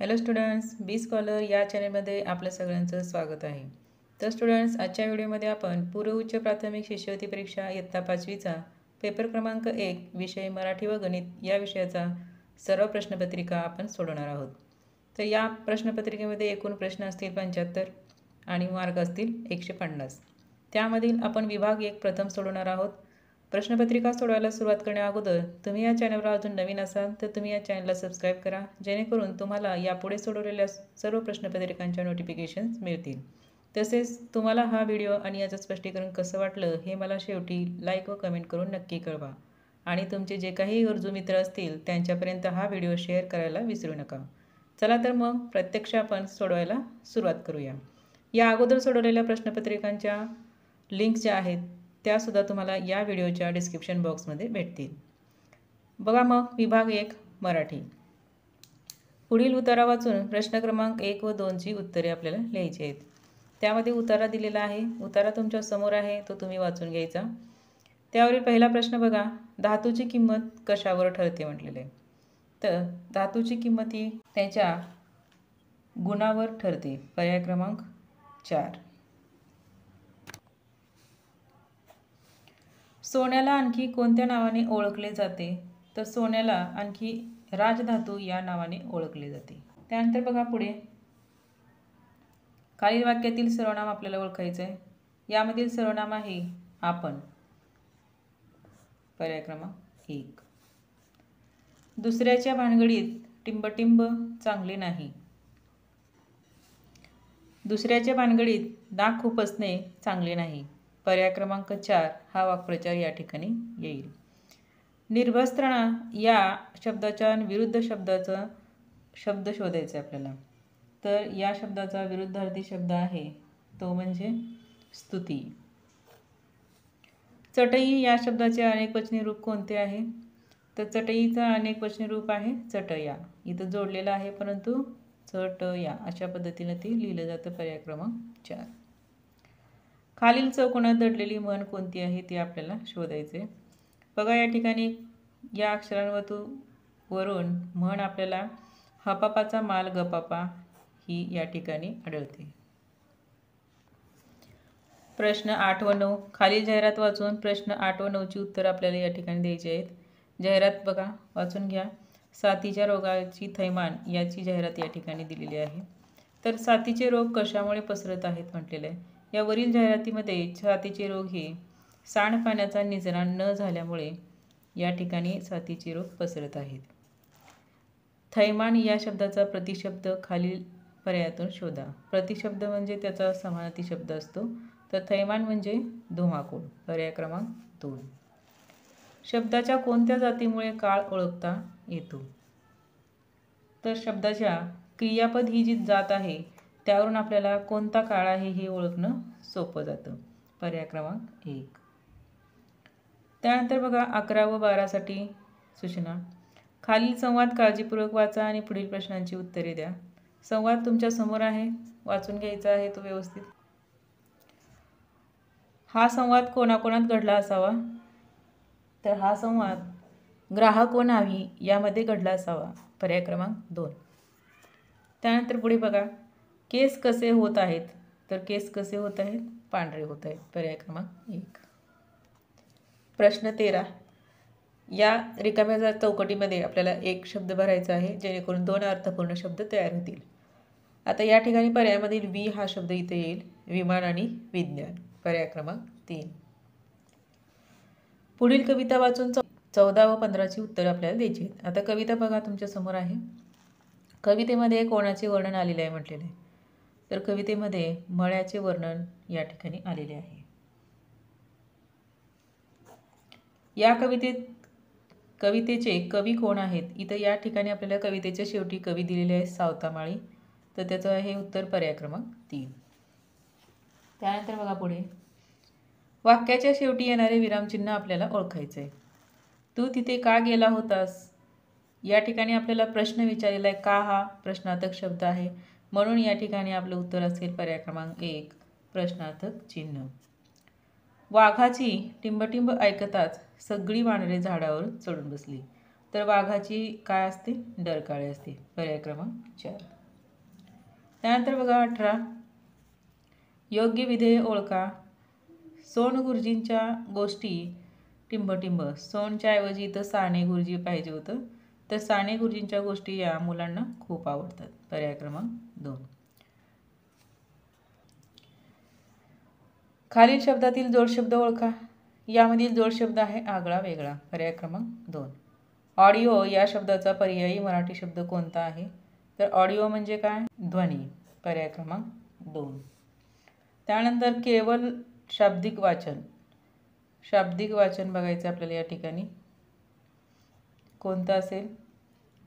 Hello students, बी scholar या चॅनलमध्ये आपलं सगळ्यांचं स्वागत आहे. तर स्टुडंट्स, आजच्या व्हिडिओमध्ये आपण पूर्व उच्च प्राथमिक शिष्यवृत्ती परीक्षा इयत्ता 5वीचा पेपर क्रमांक 1 विषय मराठी व गणित या विषयाचा सर्व प्रश्नपत्रिका आपण सोडवणार आहोत. तर या प्रश्नपत्रिकेमध्ये एकूण प्रश्न असतील 75 आणि मार्क असतील 150. त्यामधील आपण विभाग 1 प्रथम सोडवणार आहोत. प्रश्नपत्रिका सोडवायला सुरुवात करण्याअगोदर तुम्ही या चॅनलवर अजून नवीन असाल तर तुम्ही या चॅनलला सबस्क्राईब करा, जेणेकरून तुम्हाला यापुढे सोडवलेल्या सर्व प्रश्नपत्रिकांच्या नोटिफिकेशन्स मिळतील. तसेच तुम्हाला हा व्हिडिओ आणि याचं स्पष्टीकरण कसं वाटलं हे मला शेवटी लाईक व कमेंट करून नक्की कळवा. आणि तुमचे जे काही गरजू मित्र असतील त्यांच्यापर्यंत हा व्हिडिओ शेअर करायला विसरू नका. चला तर मग प्रत्यक्ष आपण सोडवायला सुरुवात करूया. या अगोदर सोडवलेल्या प्रश्नपत्रिकांच्या लिंक्स ज्या आहेत त्यासुद्धा तुम्हाला या व्हिडिओच्या डिस्क्रिप्शन बॉक्समध्ये भेटतील. बघा मग विभाग 1 मराठी. पुढील उतारा वाचून प्रश्न क्रमांक 1 व 2ची उत्तरे आपल्याला लिहायची आहेत. त्यामध्ये उतारा दिलेला आहे. उतारा तुमच्या समोर आहे, तो तुम्ही वाचून घ्यायचा. त्यावरील पहिला प्रश्न बघा, धातूची किंमत कशावर ठरते म्हटलेले आहे. तर धातूची किंमत ही त्याच्या गुणावर ठरते. पर्याय क्रमांक 4. सोन्याला आणखी कोणत्या नावाने ओळखले जाते? तर सोन्याला आणखी राजधातू या नावाने ओळखले जाते. त्यानंतर बघा पुढे, खालील वाक्यातील सर्वनाम आपल्याला ओळखायचं आहे. यामधील सर्वनाम आहे आपण. पर्याय क्रमांक 1. दुसऱ्याच्या भानगडीत टिंबटिंब चांगले नाही. दुसऱ्याच्या भानगडीत नाक खुपसणे चांगले नाही. पर्याय क्रमांक 4 हा वाक्प्रचार या ठिकाणी येईल. निर्वस्त्रणा या शब्दाच्या विरुद्ध शब्दाचा शब्द शोधायचा आपल्याला. तर या शब्दाचा विरुद्धार्थी शब्द आहे तो म्हणजे स्तुती. चटई या शब्दाचे अनेकवचनी रूप कोणते आहे? तर चटईचा अनेकवचनी रूप आहे चटया. इथं जोडलेलं आहे परंतु चटया अशा पद्धतीने ती लिहिलं जातं. पर्याय क्रमांक 4. खालील चौकोनात दडलेली म्हण कोणती आहे ते आपल्याला शोधायचे. बघा या ठिकाणी या अक्षरांवरून म्हण आपल्याला हपापाचा माल गपापा ही या ठिकाणी आढळते. प्रश्न 8 व 9. खालील जाहिरात वाचून प्रश्न 8 व 9ची उत्तर आपल्याला या ठिकाणी द्यायची आहेत. जाहिरात बघा, वाचून घ्या. साथीच्या रोगाची थैमान याची जाहिरात या ठिकाणी दिलेली आहे. तर साथीचे रोग कशामुळे पसरत आहेत म्हटलेले आहे. या वरील जाहिरातीमध्ये साथीचे रोग हे सांडपाण्याचा निचरा न झाल्यामुळे या ठिकाणी साथीचे रोग पसरत आहेत. थैमान या शब्दाचा प्रतिशब्द खालील पर्यायातून शोधा. प्रतिशब्द म्हणजे त्याचा समानार्थी शब्द असतो. तर थैमान म्हणजे धुमाकूळ. पर्याय क्रमांक 2. शब्दाच्या कोणत्या जातीमुळे काळ ओळखता येतो? तर शब्दाच्या क्रियापद ही जी जात आहे त्यावरून आपल्याला कोणता काळ आहे हे ओळखणं सोपं जातं. पर्याय क्रमांक 1. त्यानंतर बघा 11 व 12साठी सूचना. खालील संवाद काळजीपूर्वक वाचा आणि पुढील प्रश्नांची उत्तरे द्या. संवाद तुमच्या समोर आहे, वाचून घ्यायचा आहे तो व्यवस्थित. हा संवाद कोणाकोणात घडला असावा? तर हा संवाद ग्राहक व न्हावी यामध्ये घडला असावा. पर्याय क्रमांक 2. त्यानंतर पुढे बघा, केस कसे होत आहेत? तर केस कसे होत आहेत? पांढरे होत आहेत. पर्याय क्रमांक 1. प्रश्न 13. या रिकाम्या चौकटीमध्ये आपल्याला एक शब्द भरायचा आहे जेणेकरून 2 अर्थपूर्ण शब्द तयार होतील. आता या ठिकाणी पर्यायामधील वि हा शब्द इथे येईल. विमान आणि विज्ञान. पर्याय क्रमांक 3. पुढील कविता वाचून 14 व 15ची उत्तरं आपल्याला द्यायची आहेत. आता कविता बघा तुमच्या समोर आहे. कवितेमध्ये कोणाचे वर्णन आलेले आहे म्हटलेले आहे. तर कवितेमध्ये मळ्याचे वर्णन या ठिकाणी आलेले आहे. या कवितेचे कवी कोण आहेत? इथं या ठिकाणी आपल्याला कवितेच्या शेवटी कवी दिलेले आहे सावतामाळी. तर त्याचं आहे उत्तर पर्याय क्रमांक 3. त्यानंतर बघा पुढे, वाक्याच्या शेवटी येणारे विरामचिन्ह आपल्याला ओळखायचं आहे. तू तिथे का गेला होतास? या ठिकाणी आपल्याला प्रश्न विचारलेला आहे. का हा प्रश्नार्थक शब्द आहे म्हणून या ठिकाणी आपलं उत्तर असेल पर्याय क्रमांक 1 प्रश्नार्थक चिन्ह. वाघाची टिंबटिंब ऐकताच सगळी वानरे झाडावर चढून बसली. तर वाघाची काय असते? डरकाळी असते. पर्याय क्रमांक 4. त्यानंतर बघा 18, योग्य विधेय ओळखा. सोन गुरुजींच्या गोष्टी टिंबटिंब. सोनच्या ऐवजी इथं साने गुरुजी पाहिजे होतं, तर साने गुरुजींच्या गोष्टी या मुलांना खूप आवडतात. पर्याय क्रमांक 2. खालील शब्दातील जोडशब्द ओळखा. यामधील जोडशब्द आहे आगळा वेगळा. पर्याय क्रमांक 2. ऑडिओ या शब्दाचा पर्यायी मराठी शब्द कोणता आहे? तर ऑडिओ म्हणजे काय? ध्वनी. पर्याय क्रमांक 2. त्यानंतर केवळ शाब्दिक वाचन. शाब्दिक वाचन बघायचं आपल्याला या ठिकाणी कोणतं असेल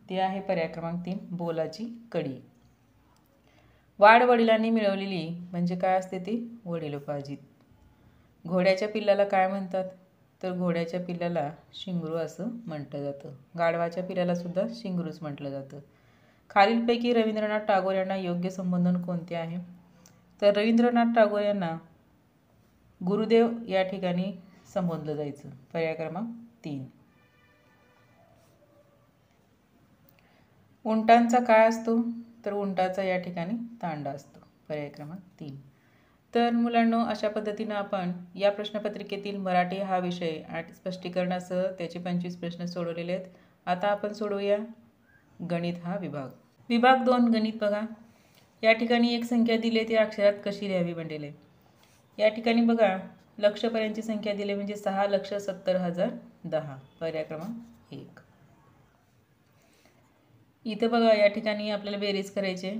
ते आहे पर्याय क्रमांक 3 बोलाची कडी. वाढ वडिलांनी मिळवलेली म्हणजे काय असते ती? वडिलोपार्जित. घोड्याच्या पिल्लाला काय म्हणतात? तर घोड्याच्या पिल्लाला शिंगरू असं म्हटलं जातं. गाढवाच्या पिल्लाला सुद्धा शिंगरूच म्हटलं जातं. खालीलपैकी रवींद्रनाथ टागोर यांना योग्य संबोधन कोणते आहे? तर रवींद्रनाथ टागोर यांना गुरुदेव या ठिकाणी संबोधलं जायचं. पर्याय क्रमांक 3. उंटांचा काय असतो? तर उंटाचा या ठिकाणी तांडा असतो. पर्याय क्रमांक 3. तर मुलांनो, अशा पद्धतीनं आपण या प्रश्नपत्रिकेतील मराठी हा विषय आणि स्पष्टीकरणासह त्याचे 25 प्रश्न सोडवलेले आहेत. आता आपण सोडवूया गणित हा विभाग. विभाग 2 गणित बघा. या ठिकाणी एक संख्या दिली ती अक्षरात कशी लिहावी म्हणलेले. या ठिकाणी बघा लक्षपर्यंतची संख्या दिली म्हणजे 6,70,010. पर्याय क्रमांक 1. इथं बघा या ठिकाणी आपल्याला बेरीज करायचे.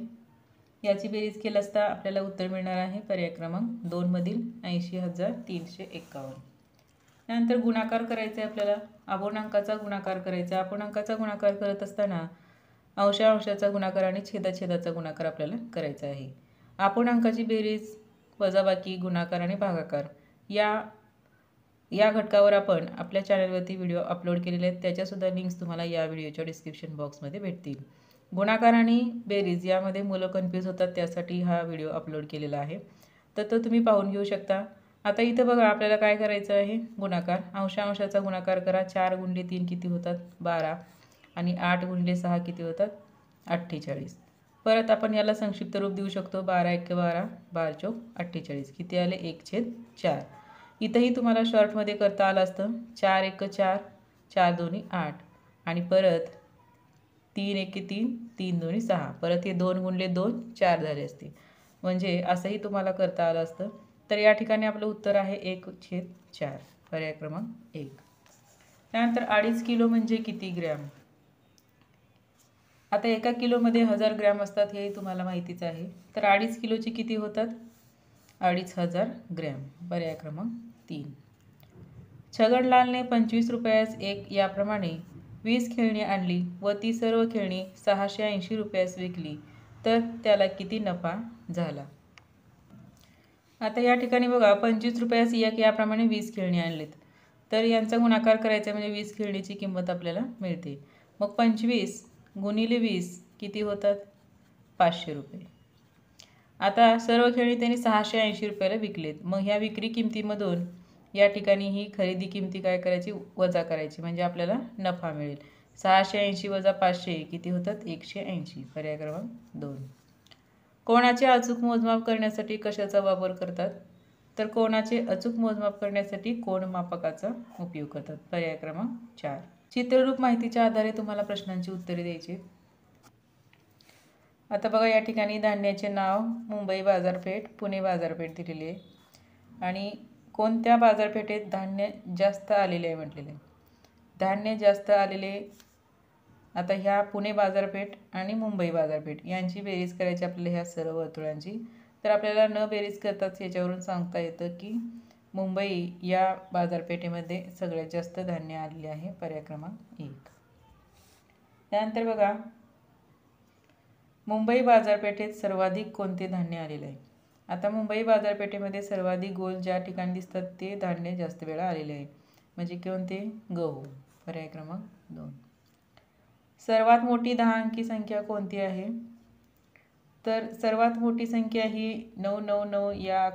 याची बेरीज केली असता आपल्याला उत्तर मिळणार आहे पर्याय क्रमांक 2 मधील 80,351. त्यानंतर गुणाकार करायचा आहे आपल्याला. अपूर्णांकाचा गुणाकार करायचा. अपूर्णांकाचा गुणाकार करत असताना अंशाचा गुणाकार आणि छेदाचा गुणाकार आपल्याला करायचा आहे. अपूर्णांकाची बेरीज, वजाबाकी, गुणाकार आणि भागाकार या घटकावर आपण आपल्या चॅनलवरती व्हिडिओ अपलोड केलेले आहेत. त्याच्यासुद्धा लिंक्स तुम्हाला या व्हिडिओच्या डिस्क्रिप्शन बॉक्समध्ये भेटतील. गुणाकार आणि बेरीज यामध्ये मुलं कन्फ्यूज होतात, त्यासाठी हा व्हिडिओ अपलोड केलेला आहे, तर तो तुम्ही पाहून घेऊ शकता. आता इथं बघा आपल्याला काय करायचं आहे? गुणाकार. अंशाचा गुणाकार करा. 4 गुणिले 3 किती होतात? 12. आणि 8 गुणिले 6 किती होतात? 48. परत आपण याला संक्षिप्त रूप देऊ शकतो. 12 × 12, 12 × 48. किती आले? 1/4. इथंही तुम्हाला शॉर्टमध्ये करता आलं असतं. 4 × 1 = 4, 4 × 2 = 8 आणि परत 3 × 1 = 3, 3 × 2 = 6. परत हे 2 गुणिले 2 4 झाले असते. म्हणजे असंही तुम्हाला करता आलं असतं. तर या ठिकाणी आपलं उत्तर आहे 1/4. पर्याय क्रमांक 1. त्यानंतर 2.5 किलो म्हणजे किती ग्रॅम? आता 1 किलोमध्ये 1000 ग्रॅम असतात, हे तुम्हाला माहितीच आहे. तर 2.5 किलोचे किती होतात? 2500 ग्रॅम. पर्याय क्रमांक 3. छगनलालने 25 रुपयास एक याप्रमाणे 20 खेळणी आणली व ती सर्व खेळणी 680 रुपयास विकली, तर त्याला किती नफा झाला? आता या ठिकाणी बघा 25 रुपयास एक याप्रमाणे 20 खेळणी आणलीत, तर यांचा गुणाकार करायचा म्हणजे 20 खेळणीची किंमत आपल्याला मिळते. मग 25 गुणिले 20 किती होतात? 500 रुपये. आता सर्व खेळणी त्यांनी 680 रुपयाला विकलेत. मग ह्या विक्री किमतीमधून या ठिकाणी ही खरेदी किमती काय करायची? वजा करायची, म्हणजे आपल्याला नफा मिळेल. 680 वजा 500 किती होतात? 180. पर्याय क्रमांक 2. कोणाचे अचूक मोजमाप करण्यासाठी कशाचा वापर करतात? तर कोणाचे अचूक मोजमाप करण्यासाठी कोन मापकाचा उपयोग करतात. पर्याय क्रमांक 4. चित्ररूप माहितीच्या आधारे तुम्हाला प्रश्नांची उत्तरे द्यायची. आता बघा या ठिकाणी धान्याचे नाव मुंबई बाजारपेठ, पुणे बाजारपेठ दिलेली आहे आणि कोणत्या बाजारपेठेत धान्य जास्त आलेले आहे म्हटलेले. धान्य जास्त आलेले आता ह्या पुणे बाजारपेठ आणि मुंबई बाजारपेठ यांची बेरीज करायची आपल्याला ह्या सर्व वर्तुळांची. तर आपल्याला न बेरीज करताच याच्यावरून सांगता येतं की मुंबई या बाजारपेठेमध्ये सगळ्यात जास्त धान्य आलेले आहे. पर्याय क्रमांक 1. त्यानंतर बघा मुंबई बाजारपेठेत सर्वाधिक कोणते धान्य आलेले आहे? आता मुंबई बाजारपेठेमध्ये सर्वाधिक गोल ज्या ठिकाणी दिसतात ते धान्य जास्त वेळा आलेले आहे, म्हणजे कोणते? गहू. पर्याय क्रमांक 2. सर्वात मोठी 10 अंकी संख्या कोणती आहे? तर सर्वात मोठी संख्या ही 999 या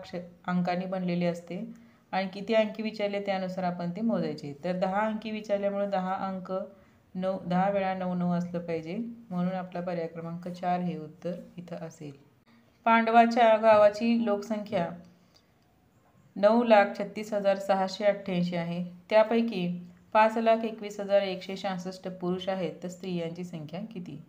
अंकाने बनलेली असते आणि किती अंकी विचारले त्यानुसार आपण ते मोजायचे. तर 10 अंकी विचारल्यामुळे 10 अंक 10 वेळा 99 असलं पाहिजे, म्हणून आपला पर्याय क्रमांक 4 हे उत्तर इथं असेल. पांडवाच्या गावाची लोकसंख्या 9,36,688 आहे. त्यापैकी 5,21,166 पुरुष आहेत, तर स्त्रियांची संख्या किती?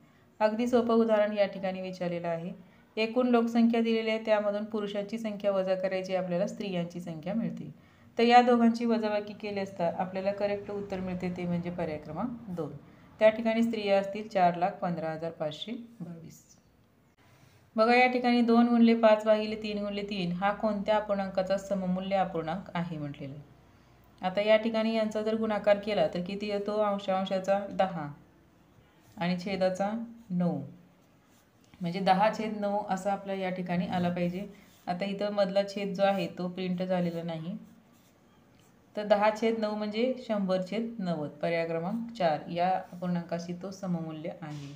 अगदी सोपं उदाहरण या ठिकाणी विचारलेलं आहे. एकूण लोकसंख्या दिलेली आहे, त्यामधून पुरुषांची संख्या वजा करायची, आपल्याला स्त्रियांची संख्या मिळते. तर या दोघांची वजाबाकी केली असता आपल्याला करेक्ट उत्तर मिळते, ते म्हणजे पर्याय क्रमांक 2. त्या ठिकाणी स्त्रिया असतील 4,15,522. बघा या ठिकाणी 2 गुणिले 5 भागिले 3 गुणिले 3 हा कोणत्या अपूर्णांकाचा सममूल्य अपूर्णांक आहे म्हटलेलं. आता या ठिकाणी यांचा जर गुणाकार केला तर किती येतो? अंशाचा 10 आणि छेदाचा 9, म्हणजे 10/9 असा आपल्या या ठिकाणी आला पाहिजे. आता इथं मधला छेद जो आहे तो प्रिंट झालेला नाही, तर 10/9 म्हणजे 100/90. पर्याय क्रमांक 4 या अपूर्णांकाशी तो सममूल्य आहे.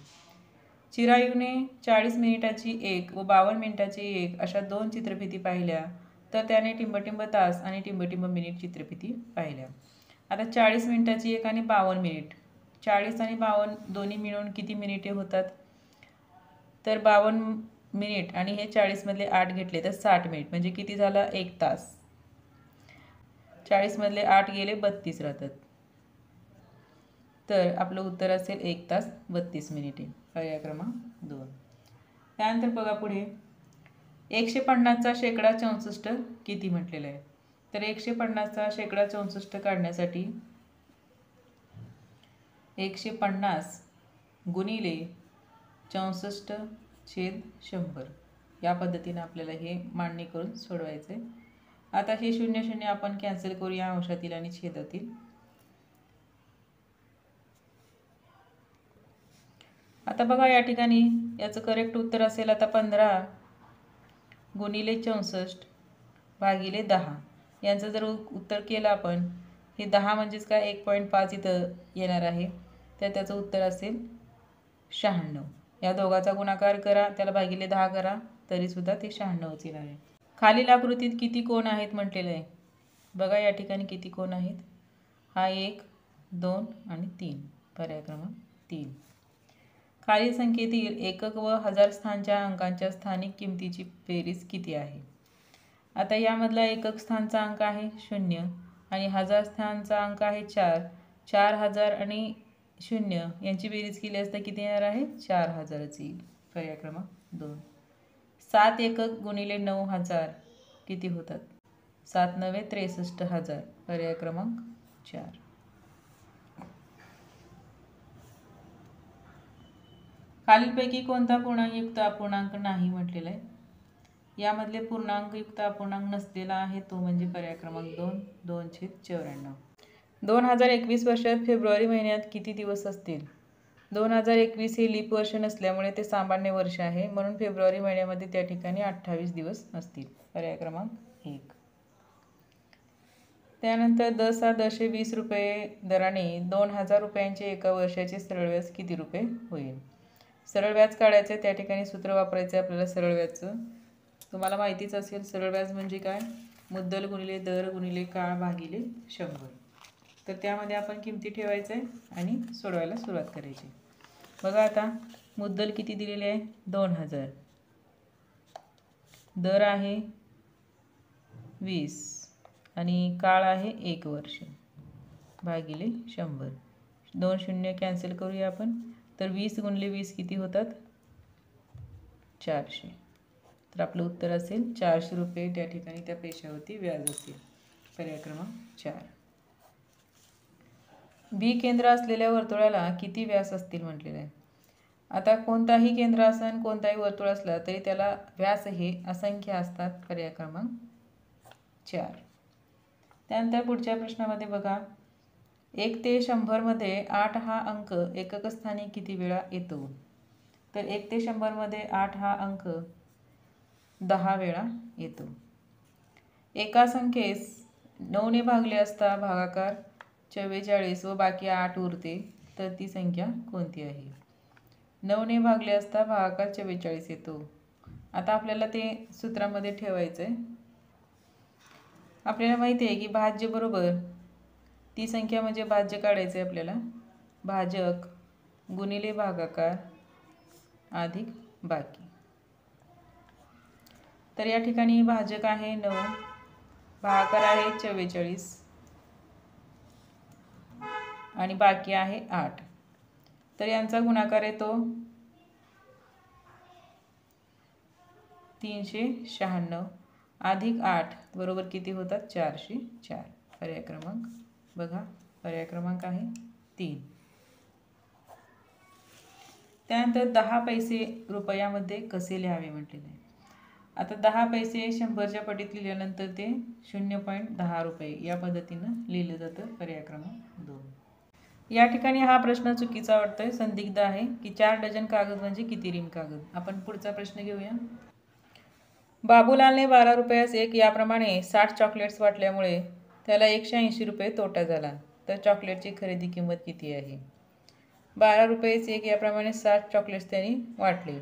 चिरायूने 40 मिनिटाची 1 व 52 मिनिटाची 1 अशा 2 चित्रफिती पाहिल्या, तर त्याने टिंबटिंब तास आणि टिंबटिंब मिनिट चित्रफिती पाहिल्या. आता 40 मिनिटाची 1 आणि 52 मिनिट, 40 आणि 52 दोन्ही मिळून किती मिनिटे होतात? तर 52 मिनिट आणि हे 40 मधले 8 घेतले तर 60 मिनिट, म्हणजे किती झाला? 1 तास. 40 मधले 8 गेले 32 राहतात, तर आपलं उत्तर असेल 1 तास 32 मिनिटे. पर्याय क्रमांक 2. त्यानंतर बघा पुढे 150चा शेकडा 64 किती म्हटलेलं आहे. तर 150चा शेकडा 64 काढण्यासाठी 150 गुणिले 64/100 या पद्धतीने आपल्याला हे मांडणी करून सोडवायचं आहे. आता हे 0 आपण कॅन्सल करूया अंशातील आणि छेदातील. आता बघा या ठिकाणी याचं करेक्ट उत्तर असेल आता 15 गुणिले 64 भागिले 10. यांचं जर उत्तर केलं आपण, हे 10 म्हणजेच काय 1.5 इथं येणार आहे, तर त्याचं उत्तर असेल 96. या दोघाचा गुणाकार करा, त्याला भागिले 10 करा, तरीसुद्धा ते 96च येणार आहे. खालील आकृतीत किती कोण आहेत म्हटलेलं आहे. बघा या ठिकाणी किती कोण आहेत. हा 1, 2 आणि 3. पर्याय क्रमांक 3. खालील संख्येतील एकक व हजार स्थानच्या अंकांच्या स्थानिक किमतीची बेरीज किती आहे. आता यामधला एकक स्थानचा अंक आहे 0 आणि हजार स्थानचा अंक आहे 4. 4000 आणि 0 यांची बेरीज केली असता किती येणार आहे? 4000च येईल. पर्याय क्रमांक 2. 7 एकक गुणिले 9000 किती होतात? 7 9 63,000. पर्याय क्रमांक 4. खालीलपैकी कोणता पूर्णांकयुक्त अपूर्णांक नाही म्हटलेला आहे. यामधले पूर्णांकयुक्त अपूर्णांक नसलेला आहे तो म्हणजे पर्याय क्रमांक 2, 2/94. 2021 वर्षात फेब्रुवारी महिन्यात किती दिवस असतील? 2021 हे लीप वर्ष नसल्यामुळे ते सामान्य वर्ष आहे, म्हणून फेब्रुवारी महिन्यामध्ये त्या ठिकाणी 28 दिवस असतील. पर्याय क्रमांक 1. त्यानंतर 10,1020 रुपये दराने 2000 रुपयांचे एका वर्षाचे सरळ व्याज किती रुपये होईल? सरळ व्याज काढायचं आहे, त्या ठिकाणी सूत्र वापरायचं आहे आपल्याला सरळ व्याजचं. तुम्हाला माहितीच असेल सरळ व्याज म्हणजे काय? मुद्दल गुणिले दर गुणिले काळ भागिले 100. तर त्यामध्ये आपण किमती ठेवायचं आहे आणि सोडवायला सुरुवात करायची. बघा आता मुद्दल किती दिलेले आहे? 2000. दर आहे 20 आणि काळ आहे 1 वर्ष भागिले 100. 2 शून्य कॅन्सल करूया आपण. तर 20 गुणिले 20 किती होतात? 400. तर आपलं उत्तर असेल 400 रुपये त्या ठिकाणी त्या पैशावरती व्याज असेल. पर्याय क्रमांक 4. बी केंद्र असलेल्या वर्तुळाला किती व्यास असतील म्हटलेलं आहे. आता कोणताही केंद्र असन कोणताही वर्तुळ असला तरी त्याला व्यास हे असंख्य असतात. पर्याय क्रमांक 4. त्यानंतर पुढच्या प्रश्नामध्ये बघा 1 ते 100 मध्ये 8 हा अंक एकक स्थानी किती वेळा येतो? तर 1 ते 100 मध्ये 8 हा अंक 10 वेळा येतो. एका संख्येस 9 ने भागले असता भागाकार 44 व बाकी 8 उरते, तर ती संख्या कोणती आहे? 9 ने भागले असता भागाकार 44 येतो. आता आपल्याला ते सूत्रामध्ये ठेवायचं आहे. आपल्याला माहिती आहे की भाज्य बरोबर ती संख्या म्हणजे भाज्य काढायचं आहे आपल्याला. भाजक गुणिले भागाकार अधिक बाकी. तर या ठिकाणी भाजक आहे 9, भागाकार आहे 44 आणि बाकी आहे 8. तर यांचा गुणाकार येतो 396 अधिक 8 बरोबर किती होतात 404. पर्याय क्रमांक बघा, पर्याय क्रमांक आहे 3. त्यानंतर 10 पैसे रुपयामध्ये कसे लिहावे म्हटलेले आहे. आता 10 पैसे 100च्या पटीत लिहिल्यानंतर ते 0.10 रुपये या पद्धतीनं लिहिलं जातं. पर्याय क्रमांक 2. या ठिकाणी हा प्रश्न चुकीचा वाटतोय, संदिग्ध आहे की 4 डझन कागद म्हणजे किती रिम कागद. आपण पुढचा प्रश्न घेऊया. बाबूलालने 12 रुपयास एक याप्रमाणे 60 चॉकलेट्स वाटल्यामुळे त्याला 180 रुपये तोटा झाला. तर चॉकलेटची खरेदी किंमत किती आहे. 12 रुपयेच एक याप्रमाणे 60 चॉकलेट्स त्यांनी वाटले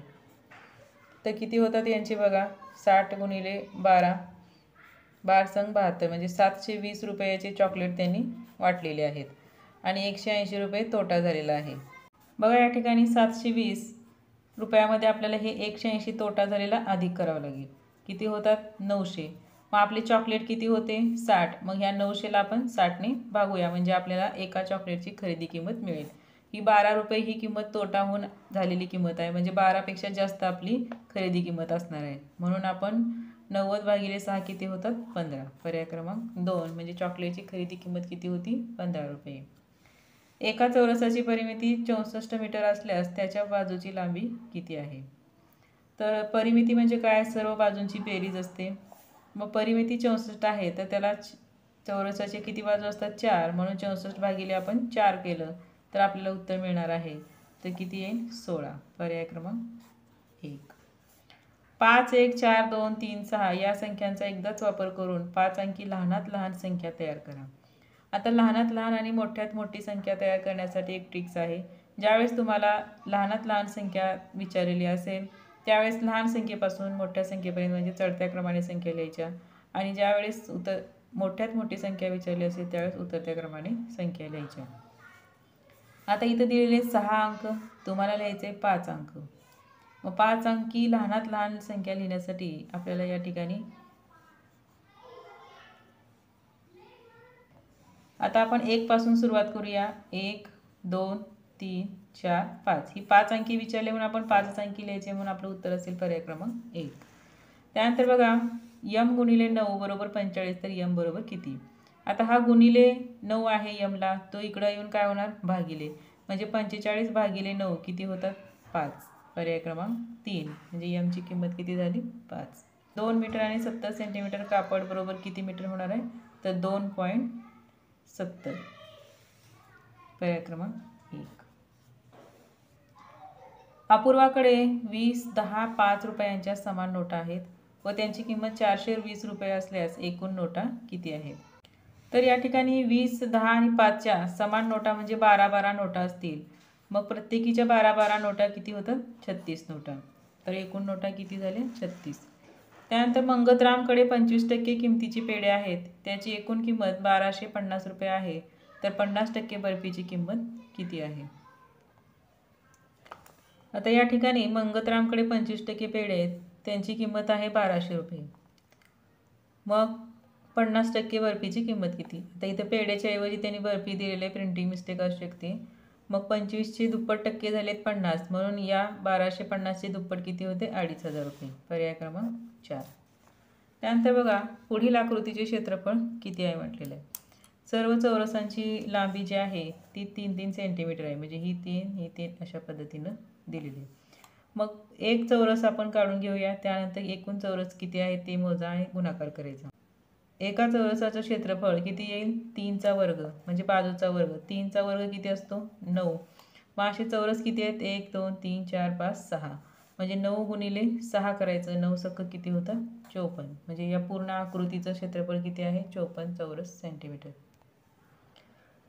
तर किती होतात यांचे बघा. 60 गुणिले 12, 12 संग 72 म्हणजे 720 रुपयाचे चॉकलेट त्यांनी वाटलेले आहेत आणि 180 रुपये तोटा झालेला आहे. बघा या ठिकाणी 720 रुपयामध्ये आपल्याला हे 180 तोटा झालेला अधिक करावं लागेल. किती होतात 900. मग आपले चॉकलेट किती होते 60. मग ह्या 900ला आपण 60ने भागूया म्हणजे आपल्याला एका चॉकलेटची खरेदी किंमत मिळेल. ही 12 रुपये ही किंमत तोटा होऊन झालेली किंमत आहे म्हणजे 12पेक्षा जास्त आपली खरेदी किंमत असणार आहे. म्हणून आपण 90 भागिले 6 किती होतात 15. पर्याय क्रमांक 2 म्हणजे चॉकलेटची खरेदी किंमत किती होती 15 रुपये. एका चौरसाची परिमिती 64 मीटर असल्यास त्याच्या बाजूची लांबी किती आहे. तर परिमिती म्हणजे काय, सर्व बाजूंची बेरीज असते. मग परिमिती 64 आहे तर त्याला चौरसाचे किती बाजू असतात 4, म्हणून 64 भागिले आपण 4 केलं तर आपल्याला उत्तर मिळणार आहे. तर किती येईल 16. पर्याय क्रमांक 1. 5, 1, 4, 2, 3, 6 या संख्यांचा एकदाच वापर करून 5 अंकी लहानात लहान संख्या तयार करा. आता लहानात लहान आणि मोठ्यात मोठी संख्या तयार करण्यासाठी एक ट्रिक्स आहे. ज्यावेळेस तुम्हाला लहानात लहान संख्या विचारलेली असेल त्यावेळेस लहान संख्येपासून मोठ्या संख्येपर्यंत म्हणजे चढत्या क्रमाने संख्या लिहायच्या आणि ज्यावेळेस मोठ्यात मोठी संख्या विचारली असेल त्यावेळेस उतरत्या क्रमाने संख्या लिहायच्या. आता इथं दिलेले 6 अंक, तुम्हाला लिहायचे 5 अंक. मग 5 अंकी लहानात लहान संख्या लिहिण्यासाठी आपल्याला या ठिकाणी आता आपण 1 पासून सुरुवात करूया. 1, 2, 3, 4, 5 ही 5 अंकी विचारले म्हणून आपण 5 अंकी लिहायचे म्हणून आपलं उत्तर असेल पर्याय क्रमांक 1. त्यानंतर बघा m गुणिले 9 बरोबर 45 तर m बरोबर किती. आता हा गुणिले 9 आहे mला, तो इकडं येऊन काय होणार भागिले म्हणजे 45 भागिले 9 किती होतात 5. पर्याय क्रमांक 3 म्हणजे mची किंमत किती झाली 5. 2 मीटर आणि 70 सेंटीमीटर कापड बरोबर किती मीटर होणार आहे तर 2.70. पर्याय क्रमांक 1. अपूर्वाकडे 20, 10, 5 रुपयांच्या समान नोटा आहेत व त्यांची किंमत 420 रुपये असल्यास एकूण नोटा किती आहेत. तर या ठिकाणी 20, 10 आणि 5च्या समान नोटा म्हणजे 12-12 नोटा असतील. मग प्रत्येकीच्या 12-12 नोटा किती होतात 36 नोटा. तर एकूण नोटा किती झाल्या 36. त्यानंतर मंगतरामकडे 25% किमतीची पेढे आहेत, त्याची एकूण किंमत 1250 रुपये आहे तर 50% बर्फीची किंमत किती आहे. आता या ठिकाणी मंगतरामकडे 25% पेढे आहेत, त्यांची किंमत आहे 1200 रुपये. मग 50% बर्फीची किंमत किती. आता इथं पेढ्याच्या ऐवजी त्यांनी बर्फी दिलेले, प्रिंटिंग मिस्टेक असू शकते. मग 25चे दुप्पट टक्के झालेत 50 म्हणून या 1250चे दुप्पट किती होते 2500 रुपये. पर्याय क्रमांक 4. त्यानंतर बघा पुढील आकृतीचे क्षेत्रफळ किती आहे म्हटलेलं आहे. सर्व चौरसांची लांबी जी आहे ती 3-3 सेंटीमीटर आहे म्हणजे ही 3 अशा पद्धतीनं दिलेली आहे. मग एक चौरस आपण काढून घेऊया. त्यानंतर एकूण चौरस किती आहे ते मोजा आणि गुणाकार करायचा. एका चौरसाचं क्षेत्रफळ किती येईल 3चा वर्ग म्हणजे बाजूचा वर्ग. 3चा वर्ग किती असतो 9. मग असे चौरस किती आहेत 1, 2, 3, 4, 5, 6 म्हणजे 9 गुणिले 6 करायचं. 9 सक्क किती होतं 54 म्हणजे या पूर्ण आकृतीचं क्षेत्रफळ किती आहे 54 चौरस सेंटीमीटर.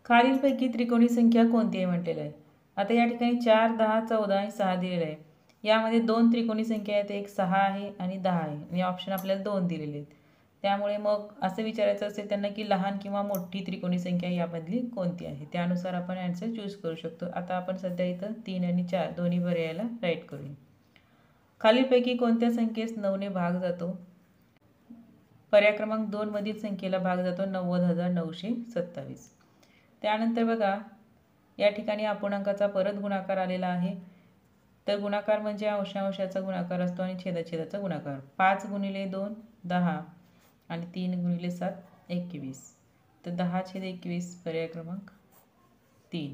खालीलपैकी त्रिकोणी संख्या कोणती आहे म्हटलेलं आहे. आता या ठिकाणी 4, 10, 14 आणि 6 दिलेलं आहे. यामध्ये 2 त्रिकोणी संख्या आहेत, एक 6 आहे आणि 10 आहे आणि ऑप्शन आपल्याला 2 दिलेले आहेत. त्यामुळे मग असं विचारायचं असेल त्यांना की लहान किंवा मोठी त्रिकोणी संख्या यामधली कोणती आहे, त्यानुसार आपण आन्सर चूज करू शकतो. आता आपण सध्या इथं 3 आणि 4 दोन्ही पर्यायाला राईट करूया. खालीलपैकी कोणत्या संख्येस 9ने भाग जातो पर्याय क्रमांक 2 मधील संख्येला भाग जातो 90,927. त्यानंतर बघा या ठिकाणी अपूर्णांकाचा परत गुणाकार आलेला आहे. तर गुणाकार म्हणजे अंशांशाचा गुणाकार असतो आणि छेदाछेदाचा गुणाकार. 5 गुणिले 2 10 आणि 3 गुणिले 7 21. तर 10/21 पर्याय क्रमांक 3.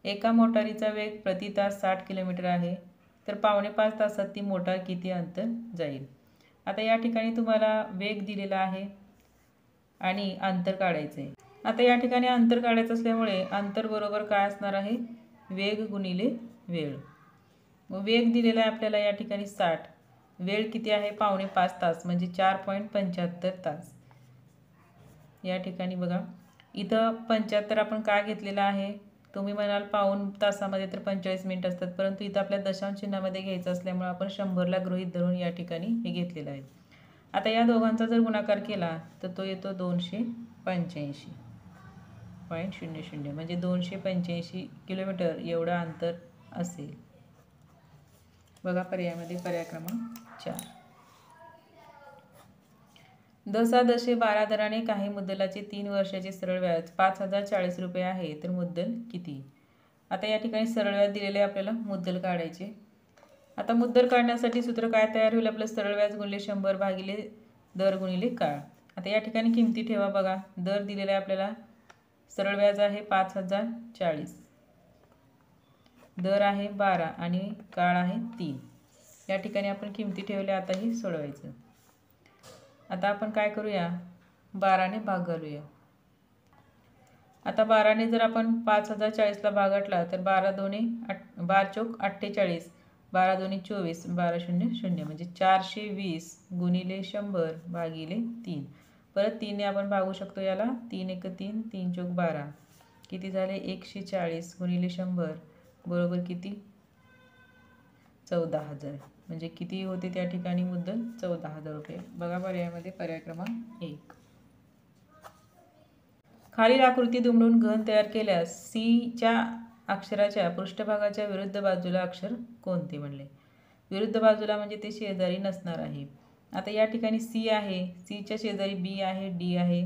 एका मोटारीचा वेग प्रति तास 60 किलोमीटर आहे. तर 4.5 तासात ती मोटार किती अंतर जाईल. आता या ठिकाणी तुम्हाला वेग दिलेला आहे आणि अंतर काढायचं आहे. आता या ठिकाणी अंतर काढायचं असल्यामुळे अंतर बरोबर काय असणार आहे, वेग गुणिले वेळ. मग वेग दिलेला आहे आपल्याला या ठिकाणी 60. वेळ किती आहे 4.5 तास म्हणजे 4.75 तास. या ठिकाणी बघा इथं 75 आपण का घेतलेला आहे, तुम्ही म्हणाल पाऊण तासामध्ये तर 45 मिनिट असतात, परंतु इथं आपल्या दशांश चिन्हामध्ये घ्यायचं असल्यामुळे आपण 100ला गृहीत धरून या ठिकाणी हे घेतलेलं आहे. आता या दोघांचा जर गुणाकार केला तर तो येतो 285.00 म्हणजे 285 किलोमीटर एवढं अंतर असेल. बघा पर्यायामध्ये पर्याय क्रमांक 4. दसा दशे 12 दराने काही मुद्दलाचे 3 वर्षाचे सरळ व्याज 5,040 रुपये आहे. तर मुद्दल किती. आता या ठिकाणी सरळ व्याज दिलेले आपल्याला मुद्दल काढायचे. आता मुद्दल काढण्यासाठी सूत्र काय तयार होईल आपलं, सरळ व्याज गुणिले 100 भागिले दर गुणिले काळ. आता या ठिकाणी किमती ठेवा. बघा दर दिलेला आहे आपल्याला, सरळ व्याज आहे 5,040, दर आहे 12 आणि काळ आहे 3. या ठिकाणी आपण किमती ठेवल्या. आता ही सोडवायचं. आता आपण काय करूया, 12ने भाग घालूया. आता 12ने जर आपण 5,040ला भाग घातला तर 12 चोक 48, 12 24, 12 म्हणजे 420 गुणिले 100 भागिले 3. परत 3ने आपण भागू शकतो याला. 3 1 3, 3 चोक 12, किती झाले 140 गुणिले 100 बरोबर किती 14,000. म्हणजे किती होते त्या ठिकाणी मुद्दल 14,000 रुपये. बघा पर्यायामध्ये पर्याय क्रमांक 1. खालील आकृती दुमडून घन तयार केल्यास सीच्या अक्षराच्या पृष्ठभागाच्या विरुद्ध बाजूला अक्षर कोणते म्हणले. विरुद्ध बाजूला म्हणजे ते शेजारी नसणार आहे. आता या ठिकाणी सी आहे, सीच्या शेजारी बी आहे, डी आहे,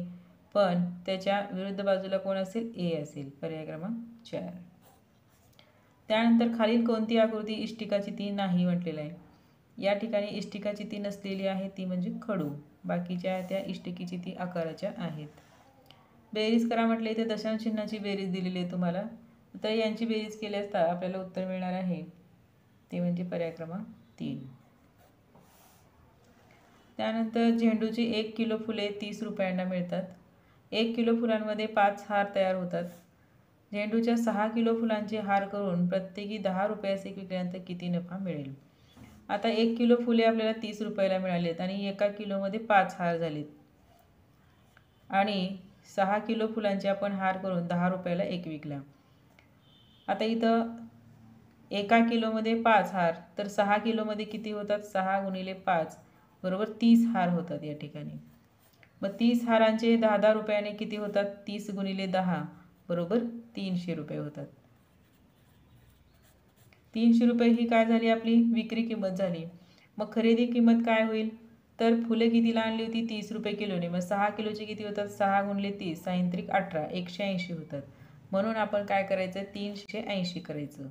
पण त्याच्या विरुद्ध बाजूला कोण असेल, ए असेल. पर्याय क्रमांक 4. त्यानंतर खालील कोणती आकृती इष्टिकाची ती नाही म्हटलेलं आहे. या ठिकाणी इष्टिकाची ती नसलेली आहे ती म्हणजे खडू. बाकीच्या त्या इष्टिकेची ती आकाराच्या आहेत. बेरीज करा म्हटले इथे दशांश चिन्हाची बेरीज दिलेली आहे तुम्हाला. तर यांची बेरीज केली असता आपल्याला उत्तर मिळणार आहे ते म्हणजे पर्याय क्रमांक 3. त्यानंतर झेंडूची 1 किलो फुले 30 रुपयांना मिळतात. 1 किलो फुलांमध्ये 5 हार तयार होतात. झेंडूच्या 6 किलो फुलांचे हार करून प्रत्येकी 10 रुपयाचे विकल्यानंतर किती नफा मिळेल. आता 1 किलो फुले आपल्याला 30 रुपयाला मिळालेत आणि 1 किलोमध्ये 5 हार झालेत आणि 6 किलो फुलांचे आपण हार करून 10 रुपयाला एक विकला. आता इथं 1 किलोमध्ये 5 हार, तर 6 किलोमध्ये किती होतात, 6 गुणिले 5 बरोबर 30 हार होतात या ठिकाणी. मग 30 हारांचे 10 रुपयाने किती होतात, 30 गुणिले 10 बरोबर 300 रुपये होतात. 300 रुपये ही काय झाली आपली विक्री किंमत झाली. मग खरेदी किंमत काय होईल, तर फुले कितीला आणली होती 30 रुपये किलोने. मग 6 किलोचे किती होतात, 6 गुणिले 30 6 18 180 होतात. म्हणून आपण काय करायचं 380 करायचं.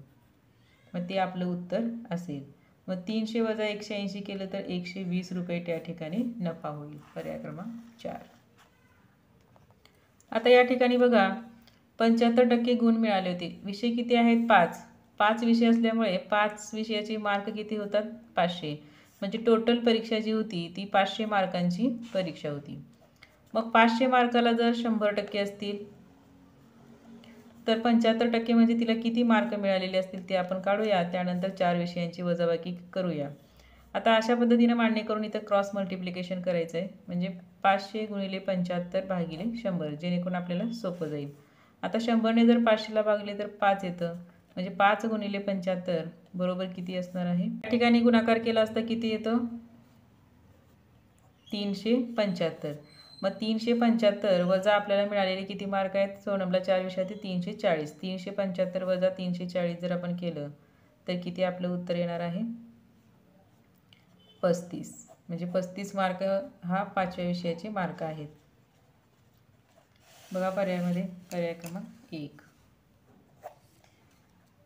मग ते आपलं उत्तर असेल. मग 300 वजा 180 केलं तर 120 रुपये त्या ठिकाणी नफा होईल. पर्याय क्रमांक 4. आता या ठिकाणी बघा 75% गुण मिळाले होते. विषय किती आहेत 5 विषय असल्यामुळे 5 विषयाचे मार्क किती होतात 500. म्हणजे टोटल परीक्षा जी होती ती 500 मार्कांची परीक्षा होती. मग 500 मार्काला जर 100% असतील तर 75% म्हणजे तिला किती मार्क मिळालेले असतील ते आपण काढूया. त्यानंतर 4 विषयांची वजाबाकी करूया. आता अशा पद्धतीने मांडणी करून इथं क्रॉस मल्टिप्लिकेशन करायचं आहे. म्हणजे 500 गुणिले 75 भागिले 100 जेणेकरून आपल्याला सोपं जाईल. आता 100ने जर 500ला भागले तर 5 येतं. म्हणजे 5 गुणिले 75 बरोबर किती असणार आहे. या ठिकाणी गुणाकार केला असता किती येतं 375. मग 375 वजा आपल्याला मिळालेले किती मार्क आहेत, 2 नंबरला 4 विषयात 340. 375 वजा 340 जर आपण केलं तर किती आपलं उत्तर येणार आहे 35. म्हणजे 35 मार्क हा 5व्या विषयाचे मार्क आहेत. बघा पर्यायामध्ये पर्याय क्रमांक 1.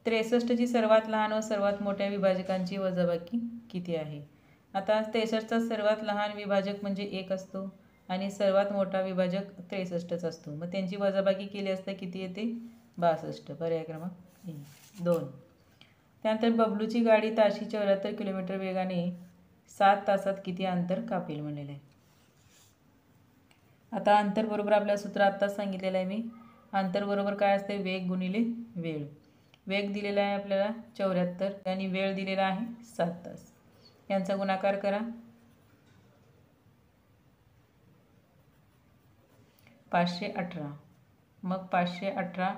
63ची सर्वात लहान व सर्वात मोठ्या विभाजकांची वजाबाकी किती आहे? आता 63चा सर्वात लहान विभाजक म्हणजे 1 असतो आणि सर्वात मोठा विभाजक 63च असतो. मग त्यांची वजाबाकी केली असता किती येते? 62. पर्याय क्रमांक 2. त्यानंतर बबलूची गाडी ताशी 74 किलोमीटर वेगाने 7 तासात किती अंतर कापेल म्हणलेलं आहे. आता अंतर बरोबर आपल्या सूत्र आत्ताच सांगितलेलं आहे मी. अंतर बरोबर काय असते? वेग गुणिले वेळ. वेग दिलेला आहे आपल्याला 74 आणि वेळ दिलेला आहे 7 तास. यांचा गुणाकार करा. 518. मग 518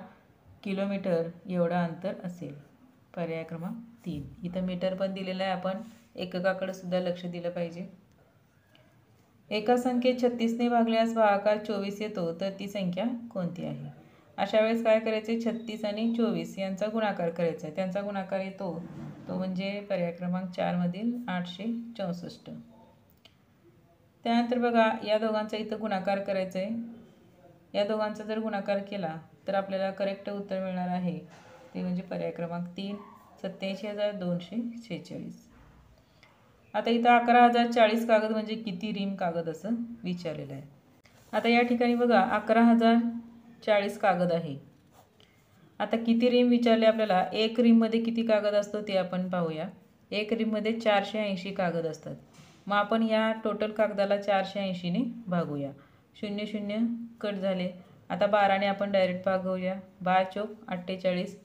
किलोमीटर एवढं अंतर असेल. पर्याय क्रमांक 3. इथं मीटर पण दिलेलं आहे, आपण एककाकडे सुद्धा लक्ष दिलं पाहिजे. एका संख्येत 36ने भागल्यास भागाकार 24 येतो, तर ती संख्या कोणती आहे? अशा वेळेस काय करायचे? 36 आणि 24 यांचा गुणाकार करायचा आहे. त्यांचा गुणाकार येतो तो म्हणजे पर्याय क्रमांक 4 मधील 864. त्यानंतर बघा या दोघांचा इथं गुणाकार करायचा आहे. या दोघांचा जर गुणाकार केला तर आपल्याला करेक्ट उत्तर मिळणार आहे ते म्हणजे पर्याय क्रमांक 3 87,246. आता इथं 11,040 कागद म्हणजे किती रीम कागद असं विचारलेलं आहे. आता या ठिकाणी बघा 11,040 कागद आहे. आता किती रीम विचारले आपल्याला? एक रीममध्ये किती कागद असतो ते आपण पाहूया. एक रीममध्ये 480 कागद असतात. मग आपण या टोटल कागदाला 480ने भागूया. 0 0 कट झाले. आता 12ने आपण डायरेक्ट भागवूया. 12 चोक 48,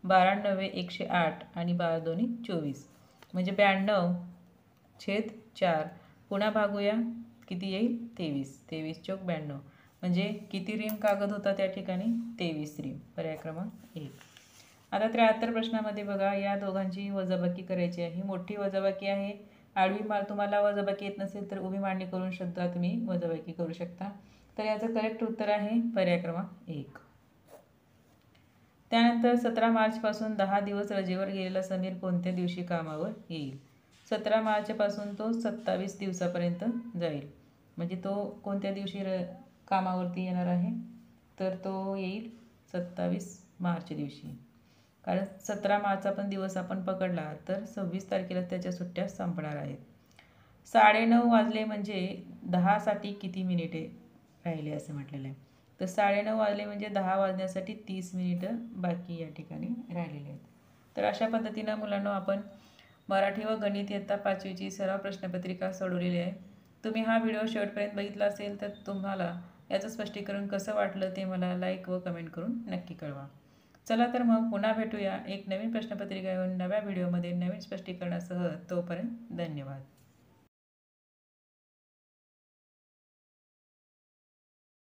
12 नव्वे 108 आणि 12 दोन्ही 24 म्हणजे 92/4. पुन्हा भागूया. किती येईल? 23. 23 चोक 92 म्हणजे किती रीम कागद होता त्या ठिकाणी? 23 रीम. पर्याय क्रमांक 1. आता 73 प्रश्नामध्ये बघा या दोघांची वजाबाकी करायची आहे. मोठी वजाबाकी आहे. आडवी तुम्हाला वजाबाकी येत नसेल तर उभी मांडणी करून सुद्धा तुम्ही वजाबाकी करू शकता. तर याचं करेक्ट उत्तर आहे पर्याय क्रमांक 1. त्यानंतर 17 मार्चपासून 10 दिवस रजेवर गेलेला समीर कोणत्या दिवशी कामावर येईल? 17 मार्चपासून तो 27 दिवसापर्यंत जाईल. म्हणजे तो कोणत्या दिवशी कामावरती येणार आहे? तर तो येईल 27 मार्च दिवशी. कारण 17 मार्चचा पण दिवस आपण पकडला तर 26 तारखेला त्याच्या सुट्ट्या संपणार आहेत. 9:30 वाजले म्हणजे 10साठी किती मिनिटे राहिले असं म्हटलेलं आहे. तर 9:30 वाजले म्हणजे 10 वाजण्यासाठी 30 मिनिटं बाकी या ठिकाणी राहिलेले आहेत. तर अशा पद्धतीनं मुलांना आपण मराठी व गणित इयत्ता 5वीची सराव प्रश्नपत्रिका सोडवलेली आहे. तुम्ही हा व्हिडिओ शेवटपर्यंत बघितला असेल तर तुम्हाला याचं स्पष्टीकरण कसं वाटलं ते मला लाईक व कमेंट करून नक्की कळवा. चला तर मग पुन्हा भेटूया एक नवीन प्रश्नपत्रिका येऊन नव्या व्हिडिओमध्ये नवीन स्पष्टीकरणासह. तोपर्यंत धन्यवाद.